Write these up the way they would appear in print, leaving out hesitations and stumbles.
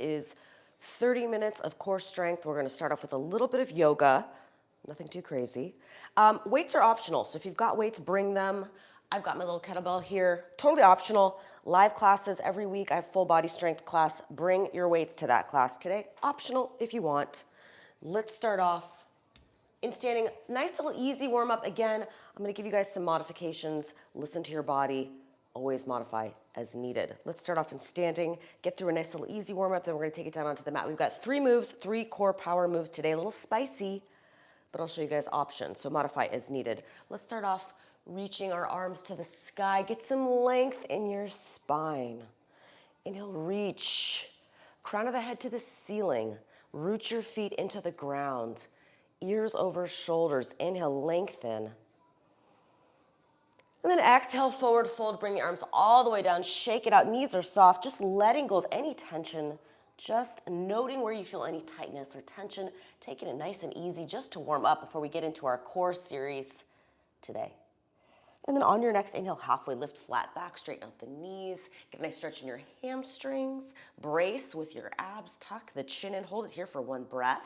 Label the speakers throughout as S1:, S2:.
S1: is 30 minutes of core strength. We're going to start off with a little bit of yoga, nothing too crazy. Weights are optional, so if you've got weights, bring them. I've got my little kettlebell here, totally optional. Live classes every week. I have full body strength class. Bring your weights to that class today. Optional if you want. Let's start off in standing. Nice little easy warm up. Again, I'm going to give you guys some modifications. Listen to your body. Always modify as needed. Let's start off in standing. Get through a nice little easy warm up. Then we're going to take it down onto the mat. We've got 3 moves, 3 core power moves today. A little spicy, but I'll show you guys options. So modify as needed. Let's start off reaching our arms to the sky. Get some length in your spine. Inhale, reach. Crown of the head to the ceiling. Root your feet into the ground. Ears over shoulders. Inhale, lengthen. And then exhale, forward fold. Bring the arms all the way down. Shake it out. Knees are soft. Just letting go of any tension. Just noting where you feel any tightness or tension. Taking it nice and easy just to warm up before we get into our core series today. And then on your next inhale, halfway lift, flat back, straighten out the knees. Get a nice stretch in your hamstrings. Brace with your abs. Tuck the chin in. Hold it here for 1 breath.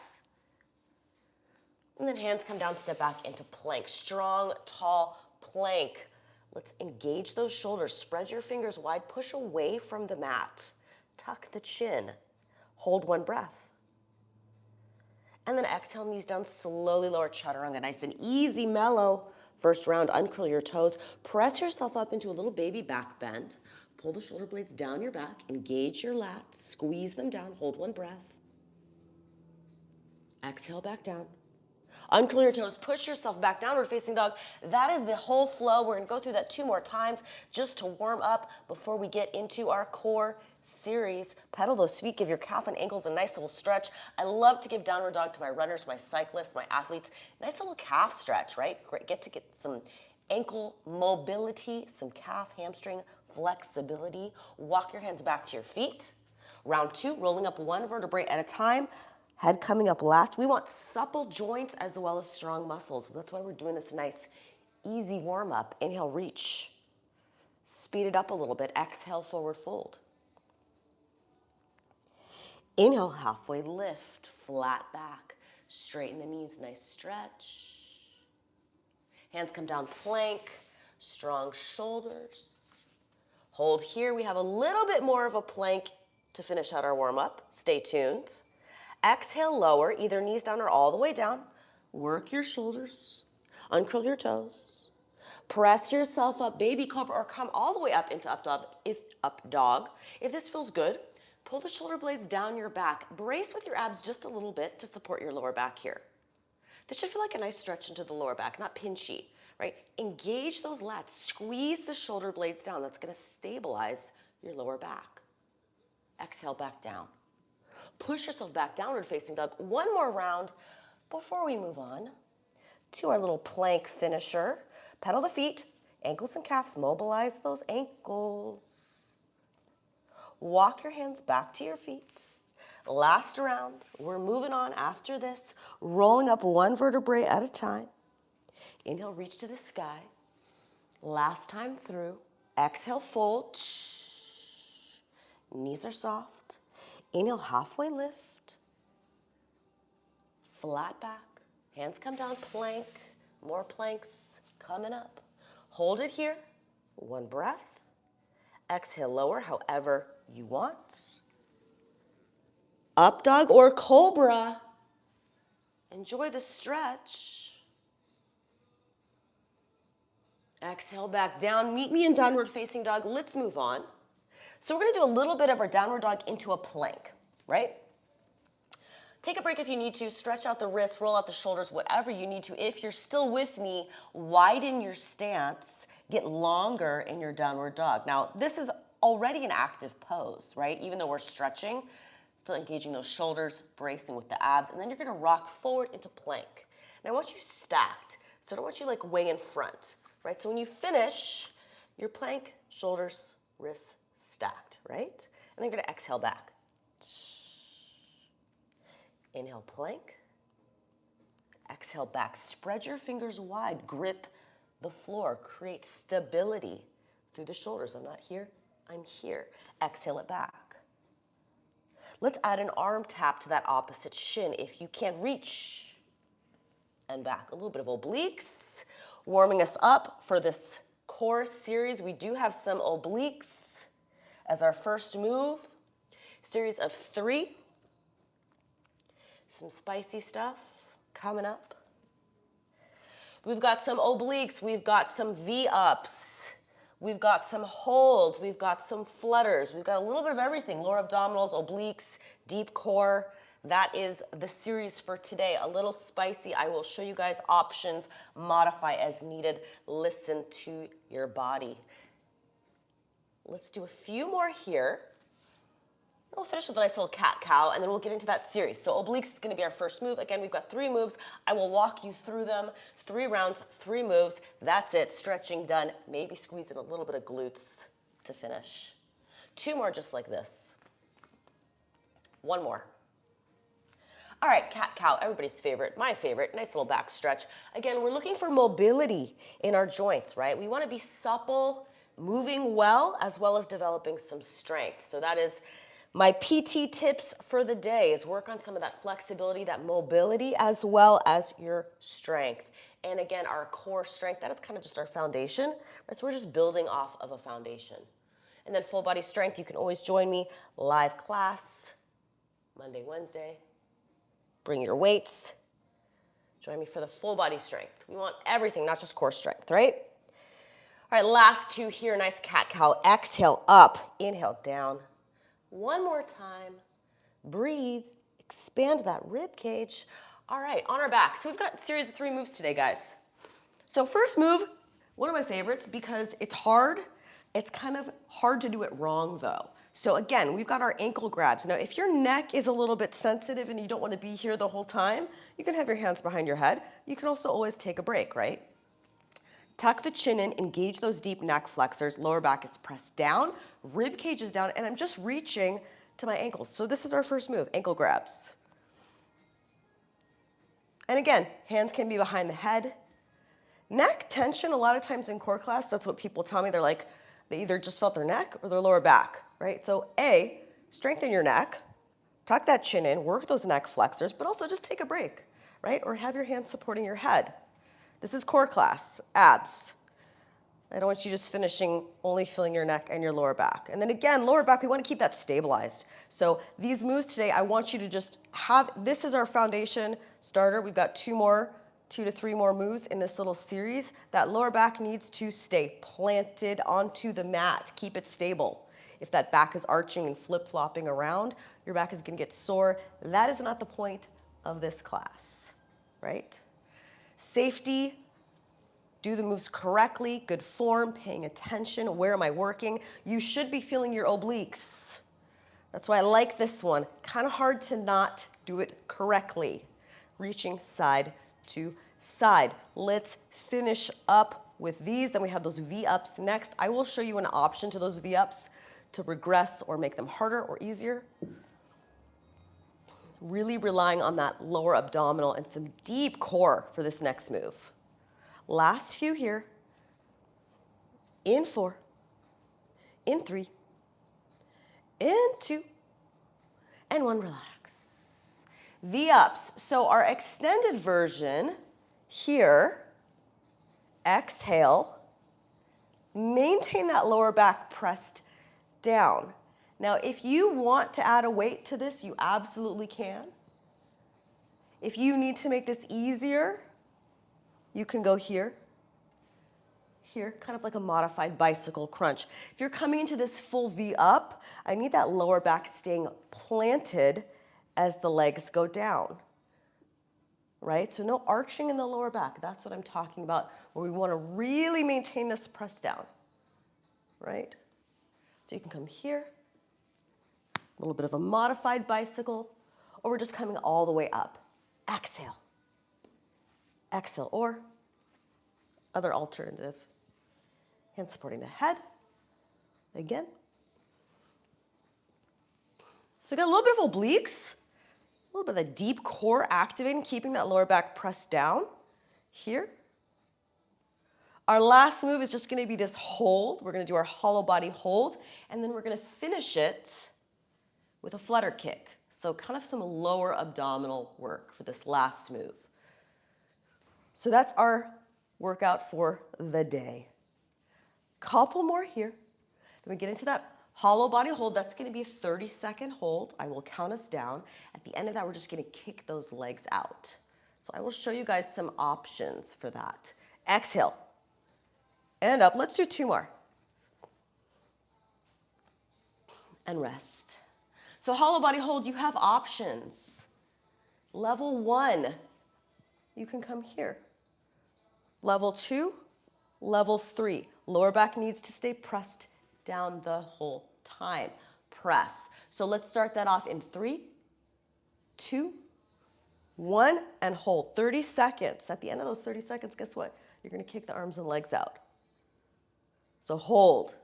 S1: And then hands come down, step back into plank. Strong, tall plank. Let's engage those shoulders. Spread your fingers wide. Push away from the mat. Tuck the chin. Hold 1 breath. And then exhale, knees down. Slowly lower chaturanga. Nice and easy, mellow. First round, uncurl your toes. Press yourself up into a little baby back bend. Pull the shoulder blades down your back. Engage your lats. Squeeze them down. Hold 1 breath. Exhale back down. Uncurl your toes, push yourself back, downward facing dog. That is the whole flow. We're gonna go through that 2 more times just to warm up before we get into our core series. Pedal those feet, give your calf and ankles a nice little stretch. I love to give downward dog to my runners, my cyclists, my athletes. Nice little calf stretch, right? Great, get some ankle mobility, some calf, hamstring flexibility. Walk your hands back to your feet. Round 2, rolling up 1 vertebrae at a time. Head coming up last. We want supple joints as well as strong muscles. That's why we're doing this nice, easy warm up. Inhale, reach. Speed it up a little bit. Exhale, forward fold. Inhale, halfway lift. Flat back. Straighten the knees. Nice stretch. Hands come down, plank. Strong shoulders. Hold here. We have a little bit more of a plank to finish out our warm up. Stay tuned. Exhale, lower, either knees down or all the way down. Work your shoulders. Uncurl your toes. Press yourself up, baby cobra, or come all the way up into up dog. If this feels good, pull the shoulder blades down your back. Brace with your abs just a little bit to support your lower back here. This should feel like a nice stretch into the lower back, not pinchy, right? Engage those lats. Squeeze the shoulder blades down. That's going to stabilize your lower back. Exhale, back down. Push yourself back, downward facing dog. 1 more round before we move on to our little plank finisher. Pedal the feet, ankles and calves. Mobilize those ankles. Walk your hands back to your feet. Last round. We're moving on after this. Rolling up 1 vertebrae at a time. Inhale, reach to the sky. Last time through. Exhale, fold. Knees are soft. Inhale, halfway lift. Flat back. Hands come down, plank. More planks coming up. Hold it here. 1 breath. Exhale, lower however you want. Up dog or cobra. Enjoy the stretch. Exhale, back down. Meet me in downward facing dog. Let's move on. So we're going to do a little bit of our downward dog into a plank, right? Take a break if you need to. Stretch out the wrists, roll out the shoulders, whatever you need to. If you're still with me, widen your stance. Get longer in your downward dog. Now, this is already an active pose, right? Even though we're stretching, still engaging those shoulders, bracing with the abs, and then you're going to rock forward into plank. Now, I want you stacked, so I don't want you like way in front, right? So when you finish, your plank, shoulders, wrists, stacked, right? And then you're going to exhale back. Inhale, plank. Exhale back. Spread your fingers wide. Grip the floor. Create stability through the shoulders. I'm not here. I'm here. Exhale it back. Let's add an arm tap to that opposite shin if you can reach. And back, a little bit of obliques. Warming us up for this core series. We do have some obliques as our first move. Series of 3. Some spicy stuff coming up. We've got some obliques, we've got some V-ups, we've got some holds, we've got some flutters, we've got a little bit of everything, lower abdominals, obliques, deep core. That is the series for today. A little spicy. I will show you guys options, modify as needed. Listen to your body. Let's do a few more here. We'll finish with a nice little cat-cow, and then we'll get into that series. So obliques is going to be our first move. Again, we've got 3 moves. I will walk you through them. 3 rounds, 3 moves. That's it. Stretching done. Maybe squeeze in a little bit of glutes to finish. 2 more just like this. 1 more. All right, cat-cow, everybody's favorite, my favorite, nice little back stretch. Again, we're looking for mobility in our joints, right? We want to be supple, moving well as developing some strength. So that is my PT tips for the day, is work on some of that flexibility, that mobility, as well as your strength. And again, our core strength, that is kind of just our foundation. Right? So we're just building off of a foundation. And then full body strength, you can always join me, live class, Monday, Wednesday. Bring your weights. Join me for the full body strength. We want everything, not just core strength, right? All right, last 2 here, nice cat-cow. Exhale up, inhale down. 1 more time. Breathe, expand that rib cage. All right, on our back. So we've got a series of 3 moves today, guys. So first move, one of my favorites because it's hard. It's kind of hard to do it wrong though. So again, we've got our ankle grabs. Now, if your neck is a little bit sensitive and you don't want to be here the whole time, you can have your hands behind your head. You can also always take a break, right? Tuck the chin in, engage those deep neck flexors. Lower back is pressed down, rib cage is down, and I'm just reaching to my ankles. So this is our first move, ankle grabs. And again, hands can be behind the head. Neck tension, a lot of times in core class, that's what people tell me. They're like, they either just felt their neck or their lower back, right? So A, strengthen your neck, tuck that chin in, work those neck flexors, but also just take a break, right? Or have your hands supporting your head. This is core class, abs. I don't want you just finishing only feeling your neck and your lower back. And then again, lower back, we want to keep that stabilized. So these moves today, I want you to just have, this is our foundation starter. We've got 2 to 3 more moves in this little series. That lower back needs to stay planted onto the mat. Keep it stable. If that back is arching and flip-flopping around, your back is going to get sore. That is not the point of this class, right? Safety, do the moves correctly, good form, paying attention. Where am I working? You should be feeling your obliques. That's why I like this one. Kind of hard to not do it correctly. Reaching side to side. Let's finish up with these. Then we have those V-ups next. I will show you an option to those V-ups to regress or make them harder or easier. Really relying on that lower abdominal and some deep core for this next move. Last few here. In 4, in 3, in 2, and 1, relax. V-ups. So our extended version here, exhale, maintain that lower back pressed down. Now, if you want to add a weight to this, you absolutely can. If you need to make this easier, you can go here, here, kind of like a modified bicycle crunch. If you're coming into this full V up, I need that lower back staying planted as the legs go down, right? So no arching in the lower back. That's what I'm talking about, where we want to really maintain this press down, right? So you can come here, a little bit of a modified bicycle, or we're just coming all the way up. Exhale. Exhale, or other alternative. Hands supporting the head. Again. So we got a little bit of obliques, a little bit of the deep core activating, keeping that lower back pressed down here. Our last move is just going to be this hold. We're going to do our hollow body hold, and then we're going to finish it with a flutter kick. So kind of some lower abdominal work for this last move. So that's our workout for the day. Couple more here. Then we get into that hollow body hold. That's going to be a 30-second hold. I will count us down. At the end of that, we're just going to kick those legs out. So I will show you guys some options for that. Exhale. And up. Let's do 2 more. And rest. So hollow body hold, you have options. Level 1, you can come here. Level 2, level 3. Lower back needs to stay pressed down the whole time. Press. So let's start that off in 3, 2, 1, and hold. 30 seconds. At the end of those 30 seconds, guess what? You're going to kick the arms and legs out. So hold.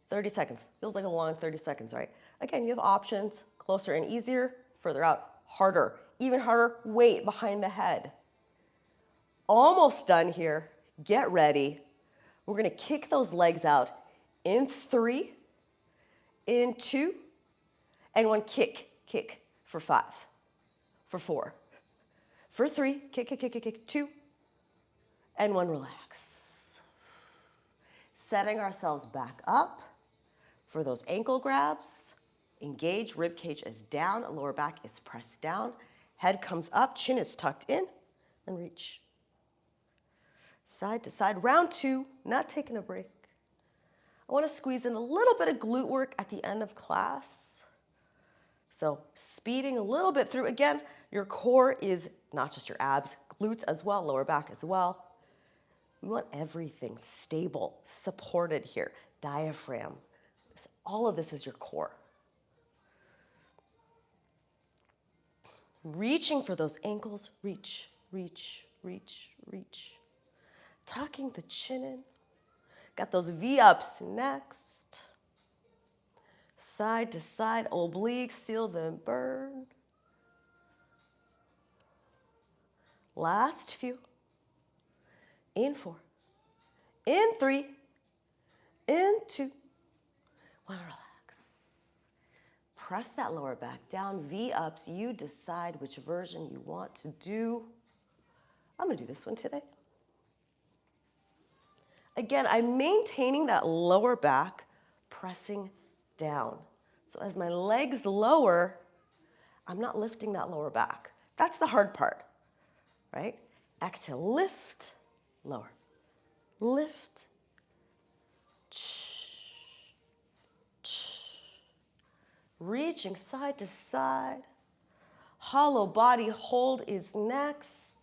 S1: 30 seconds. Feels like a long 30 seconds, right? Again, you have options. Closer and easier. Further out, harder. Even harder, weight behind the head. Almost done here. Get ready. We're going to kick those legs out in 3, in 2, and 1. Kick for 5, for 4, for 3, kick, 2, and 1. Relax. Setting ourselves back up for those ankle grabs. Engage, rib cage is down, lower back is pressed down, head comes up, chin is tucked in, and reach. Side to side, round 2, not taking a break. I want to squeeze in a little bit of glute work at the end of class. So speeding a little bit through. Again, your core is not just your abs, glutes as well, lower back as well. We want everything stable, supported here. Diaphragm. All of this is your core. Reaching for those ankles. Reach, reach, reach, reach. Tucking the chin in. Got those V-ups next. Side to side, obliques, feel them burn. Last few. In 4, in 3, in 2, 1, relax. Press that lower back down, V-ups. You decide which version you want to do. I'm going to do this one today. Again, I'm maintaining that lower back, pressing down. So as my legs lower, I'm not lifting that lower back. That's the hard part, right? Exhale, lift, lower, lift. Reaching side to side. Hollow body hold is next.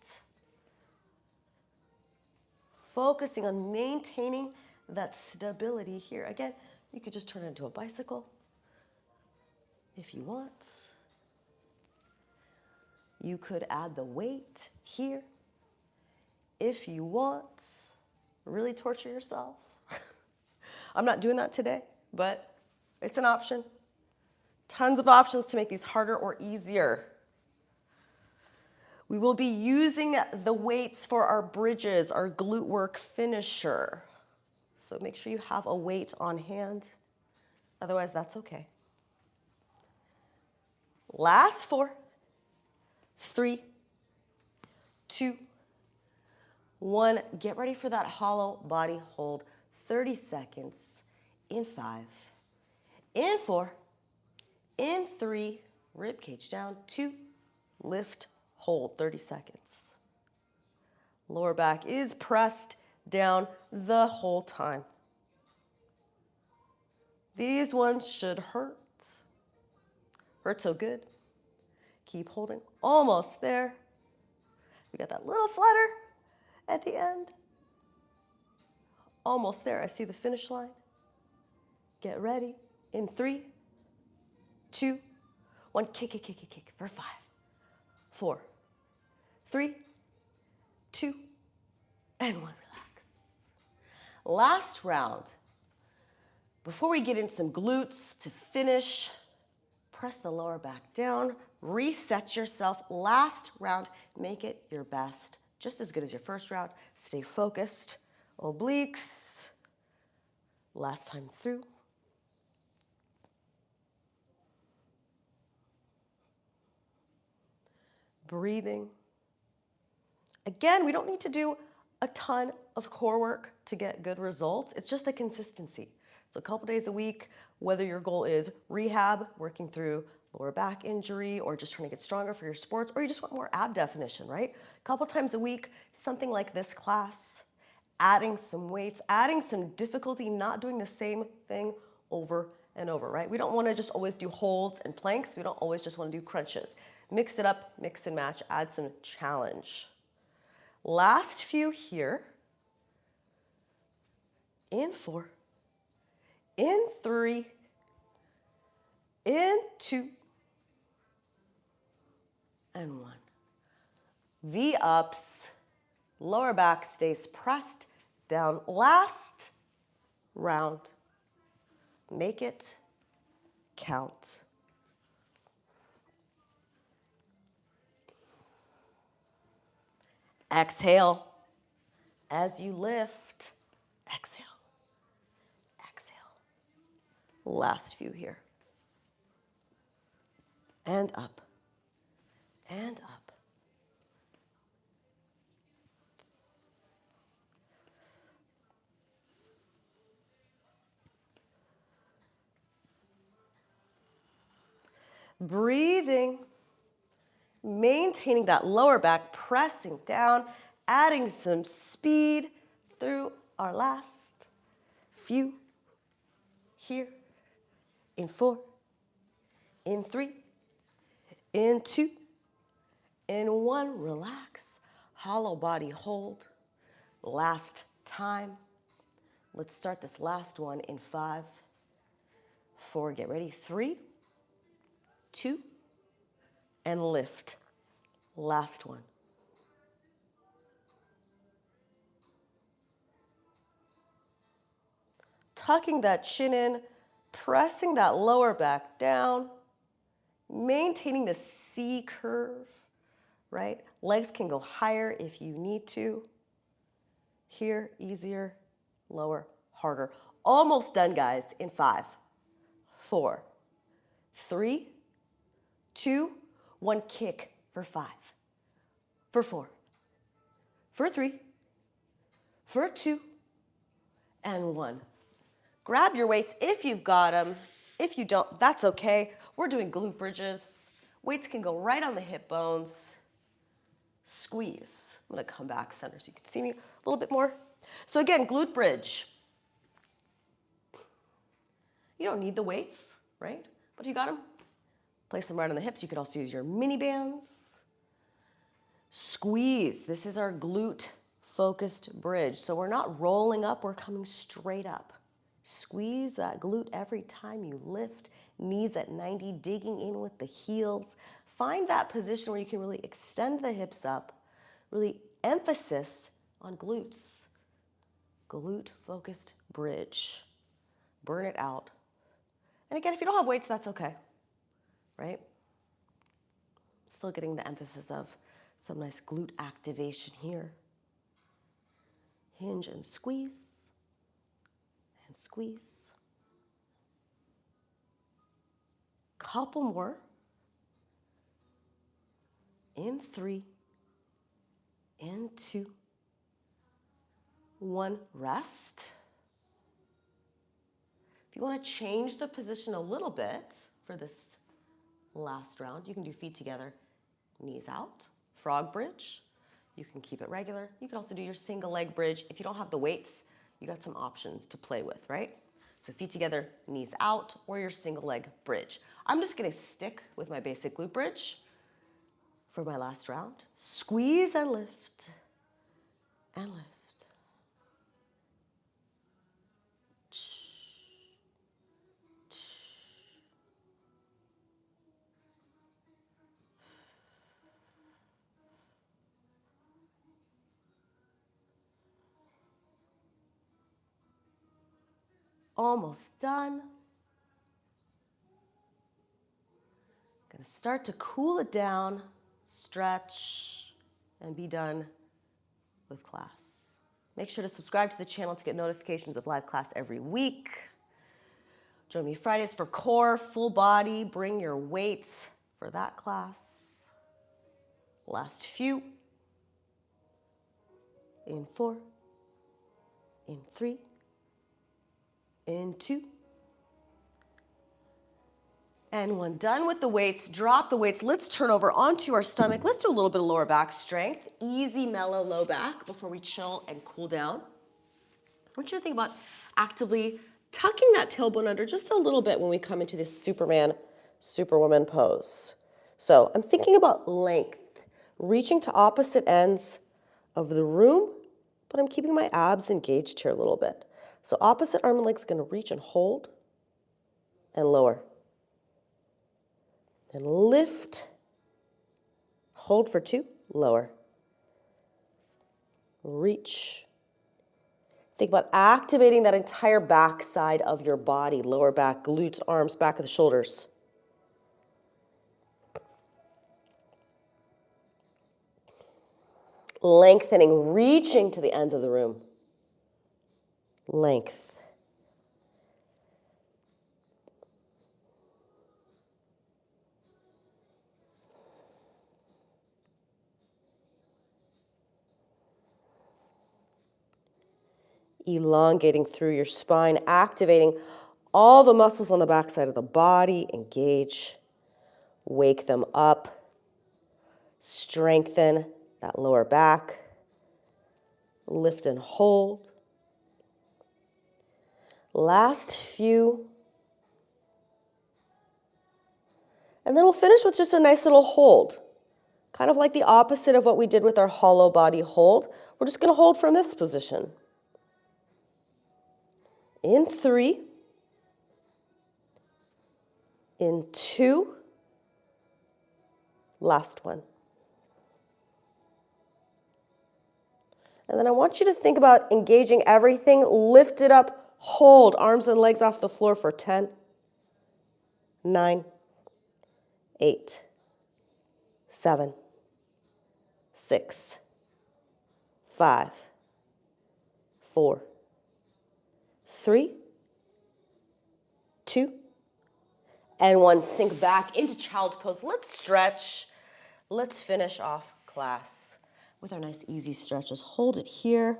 S1: Focusing on maintaining that stability here. Again, you could just turn it into a bicycle if you want. You could add the weight here if you want. Really torture yourself. I'm not doing that today, but it's an option. Tons of options to make these harder or easier. We will be using the weights for our bridges, our glute work finisher. So make sure you have a weight on hand. Otherwise, that's okay. Last 4, 3, 2, 1. Get ready for that hollow body hold. 30 seconds in 5, in 4, in 3, rib cage down, 2, lift, hold, 30 seconds. Lower back is pressed down the whole time. These ones should hurt. Hurt so good. Keep holding. Almost there. We got that little flutter at the end. Almost there. I see the finish line. Get ready. In 3, 2, 1. Kick for 5, 4, 3, 2, and 1. Relax. Last round. Before we get in some glutes to finish, press the lower back down, reset yourself. Last round, make it your best. Just as good as your first round. Stay focused. Obliques. Last time through. breathing. Again, we don't need to do a ton of core work to get good results. It's just the consistency. So a couple days a week, whether your goal is rehab, working through lower back injury, or just trying to get stronger for your sports, or you just want more ab definition, right? A couple times a week, something like this class, adding some weights, adding some difficulty, not doing the same thing over and over, right? We don't want to just always do holds and planks. We don't always just want to do crunches. Mix it up, mix and match, add some challenge. Last few here. In 4, in 3, in 2, and 1. V-ups, lower back stays pressed down. Last round. Make it count. Exhale. As you lift, exhale. Exhale. Last few here. And up. And up. Breathing. Maintaining that lower back, pressing down, adding some speed through our last few here. In 4, in 3, in 2, in 1. Relax. Hollow body hold. Last time. Let's start this last one in 5, 4. Get ready. 3, 2, and lift. Last one. Tucking that chin in, pressing that lower back down, maintaining the C curve, right? Legs can go higher if you need to. Here, easier, lower, harder. Almost done, guys, in 5, 4, 3, 2, 1. Kick for 5, for 4, for 3, for 2, and 1. Grab your weights if you've got them. If you don't, that's okay. We're doing glute bridges. Weights can go right on the hip bones. Squeeze. I'm going to come back center so you can see me a little bit more. So again, glute bridge. You don't need the weights, right? But if you got them, place them right on the hips. You could also use your mini bands. Squeeze. This is our glute focused bridge. So we're not rolling up, we're coming straight up. Squeeze that glute every time you lift. Knees at 90, digging in with the heels. Find that position where you can really extend the hips up. Really emphasis on glutes. Glute focused bridge. Burn it out. And again, if you don't have weights, that's okay, right? Still getting the emphasis of some nice glute activation here. Hinge and squeeze. And squeeze. Couple more. In 3, in 2, 1. Rest. If you want to change the position a little bit for this last round, you can do feet together, knees out, frog bridge. You can keep it regular. You can also do your single leg bridge. If you don't have the weights, you got some options to play with, right? So feet together, knees out, or your single leg bridge. I'm just gonna stick with my basic glute bridge for my last round. Squeeze and lift, and lift. Almost done. Gonna start to cool it down, stretch, and be done with class. Make sure to subscribe to the channel to get notifications of live class every week. Join me Fridays for core, full body. Bring your weights for that class. Last few. In 4, in 3, in 2, and 1. Done with the weights. Drop the weights. Let's turn over onto our stomach. Let's do a little bit of lower back strength. Easy, mellow, low back before we chill and cool down. I want you to think about actively tucking that tailbone under just a little bit when we come into this Superman, Superwoman pose. So I'm thinking about length, reaching to opposite ends of the room, but I'm keeping my abs engaged here a little bit. So opposite arm and leg's gonna reach and hold and lower. And lift, hold for 2, lower. Reach. Think about activating that entire back side of your body, lower back, glutes, arms, back of the shoulders. Lengthening, reaching to the ends of the room. Length. Elongating through your spine, activating all the muscles on the backside of the body. Engage, wake them up, strengthen that lower back, lift and hold. Last few. And then we'll finish with just a nice little hold, kind of like the opposite of what we did with our hollow body hold. We're just going to hold from this position. In 3, in 2, last one. And then I want you to think about engaging everything. Lift it up, hold, arms and legs off the floor for 10, 9, 8, 7, 6, 5, 4, 3, 2, and 1. Sink back into child's pose. Let's stretch. Let's finish off class with our nice easy stretches. Hold it here.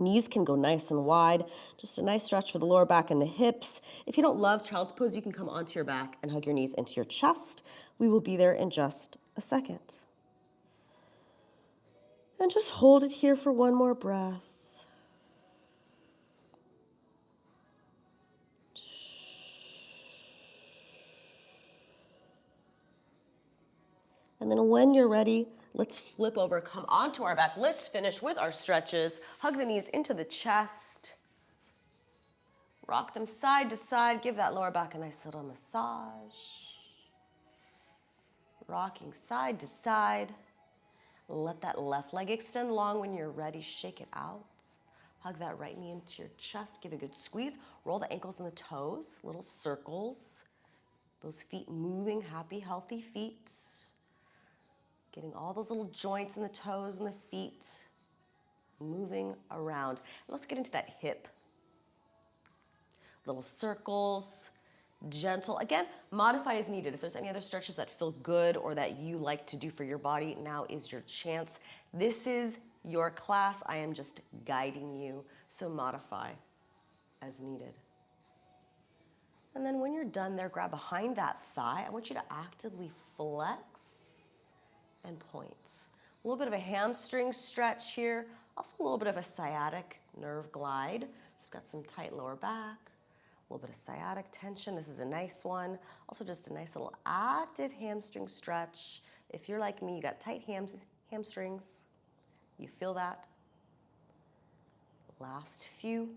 S1: Knees can go nice and wide. Just a nice stretch for the lower back and the hips. If you don't love child's pose, you can come onto your back and hug your knees into your chest. We will be there in just a second. And just hold it here for one more breath. And then when you're ready, let's flip over, come onto our back. Let's finish with our stretches. Hug the knees into the chest. Rock them side to side. Give that lower back a nice little massage. Rocking side to side. Let that left leg extend long. When you're ready, shake it out. Hug that right knee into your chest. Give it a good squeeze. Roll the ankles and the toes, little circles. Those feet moving, happy, healthy feet. Getting all those little joints in the toes and the feet moving around. Let's get into that hip. Little circles, gentle. Again, modify as needed. If there's any other stretches that feel good or that you like to do for your body, now is your chance. This is your class. I am just guiding you, so modify as needed. And then when you're done there, grab behind that thigh. I want you to actively flex and point. A little bit of a hamstring stretch here. Also a little bit of a sciatic nerve glide. So we've got some tight lower back, a little bit of sciatic tension. This is a nice one. Also just a nice little active hamstring stretch. If you're like me, you got tight hamstrings. You feel that? Last few,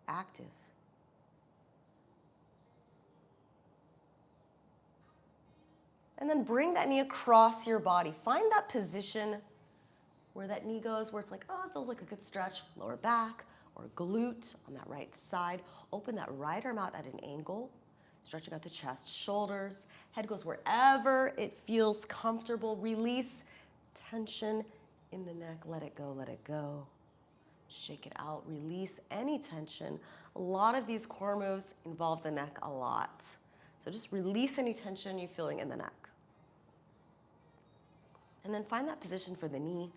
S1: active. And then bring that knee across your body. Find that position where that knee goes, where it's like, oh, it feels like a good stretch. Lower back or glute on that right side. Open that right arm out at an angle, stretching out the chest, shoulders. Head goes wherever it feels comfortable. Release tension in the neck. Let it go, let it go. Shake it out. Release any tension. A lot of these core moves involve the neck a lot. So just release any tension you're feeling in the neck. And then find that position for the knee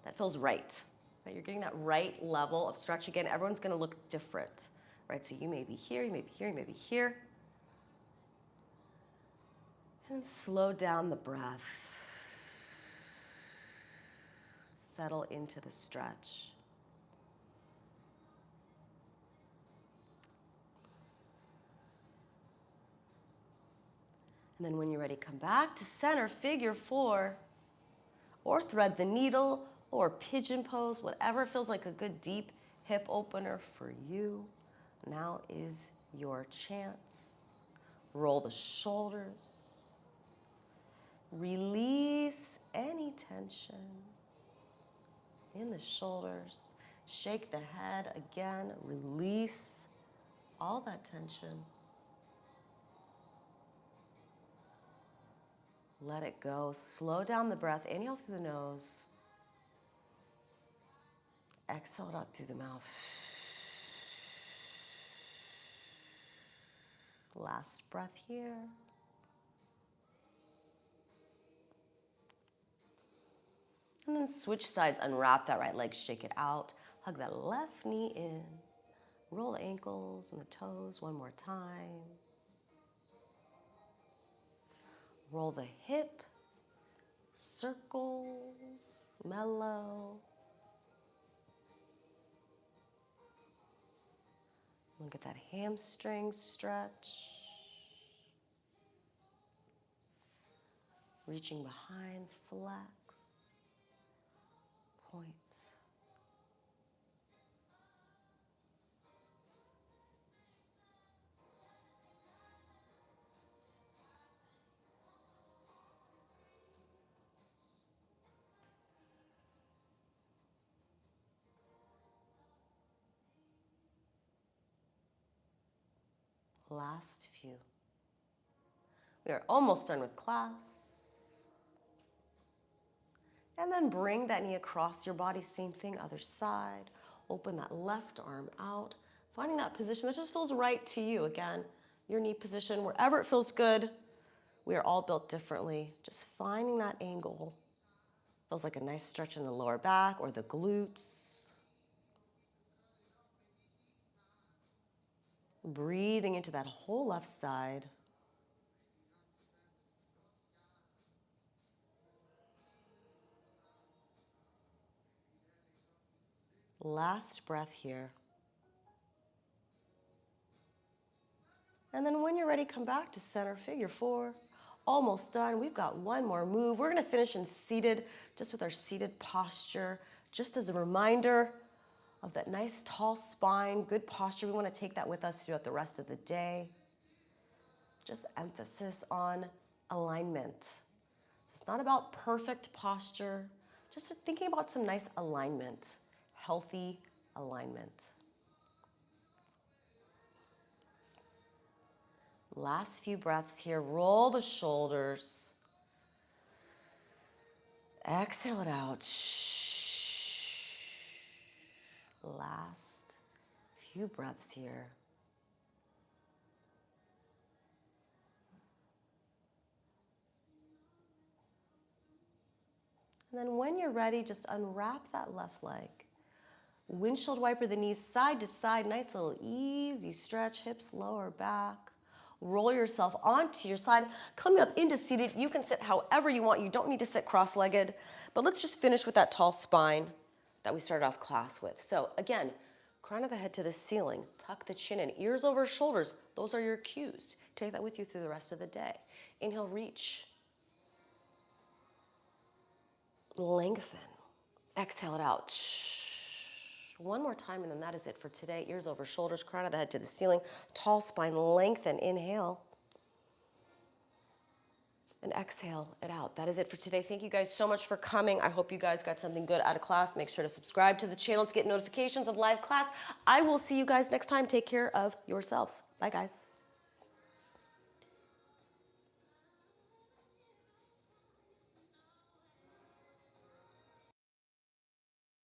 S1: that feels right. Right? You're getting that right level of stretch. Again, everyone's going to look different, right? So you may be here, you may be here, you may be here. And slow down the breath. Settle into the stretch. And then when you're ready, come back to center, figure 4, or thread the needle, or pigeon pose, whatever feels like a good deep hip opener for you. Now is your chance. Roll the shoulders. Release any tension in the shoulders. Shake the head again. Release all that tension. Let it go. Slow down the breath. Inhale through the nose. Exhale it out through the mouth. Last breath here. And then switch sides. Unwrap that right leg. Shake it out. Hug that left knee in. Roll the ankles and the toes one more time. Roll the hip. Circles. Mellow. Look at that hamstring stretch. Reaching behind, flex. Points. Last few. We are almost done with class. And then bring that knee across your body. Same thing, other side. Open that left arm out. Finding that position that just feels right to you. Again, your knee position, wherever it feels good. We are all built differently. Just finding that angle. Feels like a nice stretch in the lower back or the glutes. Breathing into that whole left side. Last breath here. And then when you're ready, come back to center, figure 4. Almost done. We've got one more move. We're going to finish in seated, just with our seated posture. Just as a reminder of that nice tall spine, good posture. We want to take that with us throughout the rest of the day. Just emphasis on alignment. It's not about perfect posture, just thinking about some nice alignment, healthy alignment. Last few breaths here. Roll the shoulders. Exhale it out. Last few breaths here. And then when you're ready, just unwrap that left leg. Windshield wiper the knees side to side. Nice little easy stretch. Hips lower back. Roll yourself onto your side. Coming up into seated. You can sit however you want. You don't need to sit cross-legged. But let's just finish with that tall spine that we started off class with. So again, crown of the head to the ceiling. Tuck the chin in. Ears over shoulders. Those are your cues. Take that with you through the rest of the day. Inhale, reach. Lengthen. Exhale it out. One more time, and then that is it for today. Ears over shoulders, crown of the head to the ceiling. Tall spine, lengthen. Inhale. And exhale it out. That is it for today. Thank you guys so much for coming. I hope you guys got something good out of class. Make sure to subscribe to the channel to get notifications of live class. I will see you guys next time. Take care of yourselves. Bye, guys.